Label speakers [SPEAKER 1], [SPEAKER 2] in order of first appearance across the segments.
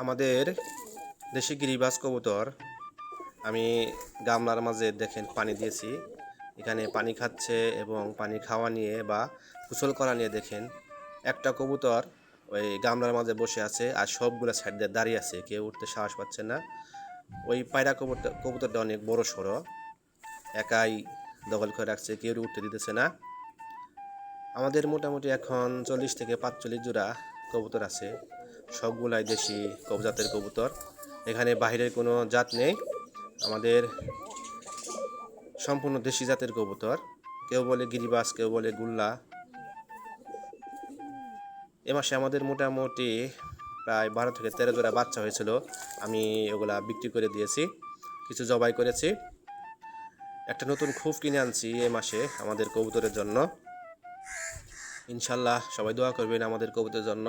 [SPEAKER 1] আমাদের দেশি গিরিবাজ কবুতর আমি গামলার মাঝে দেখেন পানি দিয়েছি। এখানে পানি খাচ্ছে এবং পানি খাওয়া নিয়ে বা গোসল করা নিয়ে দেখেন একটা কবুতর ওই গামলার মাঝে বসে আছে আর সবগুলো সাইড দিয়ে দাঁড়িয়ে আছে, কেউ উঠতে সাহস পাচ্ছে না। ওই পায়রা কবুতরটা অনেক বড় সড়ো, একাই দখল করে রাখছে, কেউ উঠতে দিতেছে না। আমাদের মোটামুটি এখন 40 থেকে 45 জোড়া কবুতর আছে, সবগুলাই দেশি জাতের কবুতর। এখানে বাহিরের কোনো জাত নেই, আমাদের সম্পূর্ণ দেশি জাতের কবুতর। কেউ বলে গিরিবাজ, কেউ বলে গুল্লা। এ মাসে আমাদের মোটামুটি প্রায় 12 থেকে 13 জোড়া বাচ্চা হয়েছিল, আমি ওগুলা বিক্রি করে দিয়েছি, কিছু জবাই করেছি। একটা নতুন খুব কিনে আনছি এ মাসে আমাদের কবুতরের জন্য। ইনশাল্লাহ সবাই দোয়া করবেন আমাদের কবুতরের জন্য।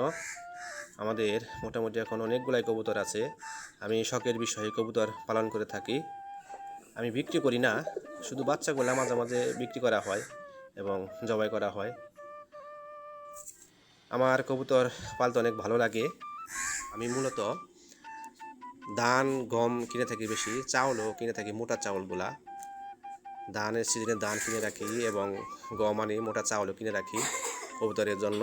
[SPEAKER 1] আমাদের মোটামুটি এখন অনেকগুলাই কবুতর আছে, আমি শখের বিষয়ে কবুতর পালন করে থাকি। আমি বিক্রি করি না, শুধু বাচ্চাগুলো মাঝে মাঝে বিক্রি করা হয় এবং জবাই করা হয়। আমার কবুতর পালতে অনেক ভালো লাগে। আমি মূলত ধান গম কিনে থাকি, বেশি চাউলও কিনে থাকি, মোটা চাউলগুলা। ধানের সিজনে ধান কিনে রাখি এবং গম আনি, মোটা চাউলও কিনে রাখি কবুতরের জন্য।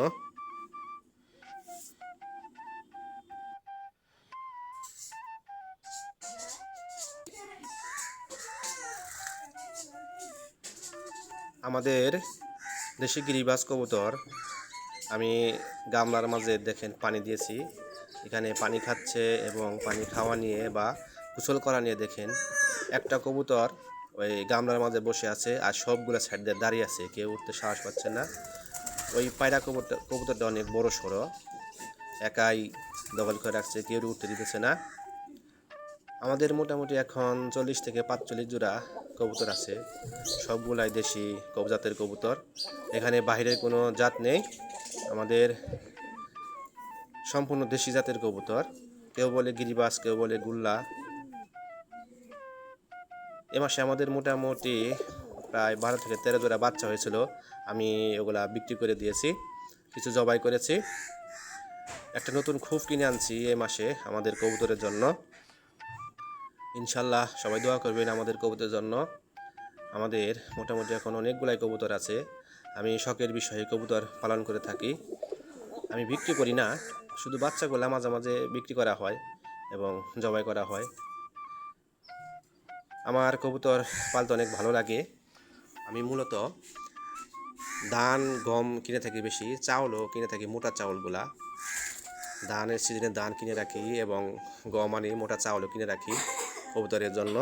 [SPEAKER 1] আমাদের দেশি গিরিবাজ কবুতর আমি গামলার মাঝে দেখেন পানি দিয়েছি। এখানে পানি খাচ্ছে এবং পানি খাওয়া নিয়ে বা গোসল করা নিয়ে দেখেন একটা কবুতর ওই গামলার মাঝে বসে আছে আর সবগুলো সাইড দিয়ে দাঁড়িয়ে আছে, কেউ উঠতে সাহস পাচ্ছে না। ওই পায়রা কবুতরটা অনেক বড় সড়ো, একাই দখল করে রাখছে, কেউ উঠতে দিতেছে না। আমাদের মোটামুটি এখন 40 থেকে 45 জোড়া কবুতর আছে, সবগুলাই দেশি জাতের কবুতর। এখানে বাহিরের কোনো জাত নেই, আমাদের সম্পূর্ণ দেশি জাতের কবুতর। কেউ বলে গিরিবাজ, কেউ বলে গুল্লা। এ মাসে আমাদের মোটামুটি প্রায় 12 থেকে 13 জোড়া বাচ্চা হয়েছিল, আমি ওগুলা বিক্রি করে দিয়েছি, কিছু জবাই করেছি। একটা নতুন খুব কিনে আনছি এ মাসে আমাদের কবুতরের জন্য। ইনশাল্লাহ সবাই দোয়া করবেন আমাদের কবুতরের জন্য। আমাদের মোটামুটি এখন অনেকগুলাই কবুতর আছে, আমি শখের বিষয়ে কবুতর পালন করে থাকি। আমি বিক্রি করি না, শুধু বাচ্চাগুলো মাঝে মাঝে বিক্রি করা হয় এবং জবাই করা হয়। আমার কবুতর পালতে অনেক ভালো লাগে। আমি মূলত ধান গম কিনে থাকি, বেশি চাউলও কিনে থাকি, মোটা চাউলগুলা। ধানের সিজনে ধান কিনে রাখি এবং গম আনি, মোটা চাউলও কিনে রাখি কবুতরের জন্য।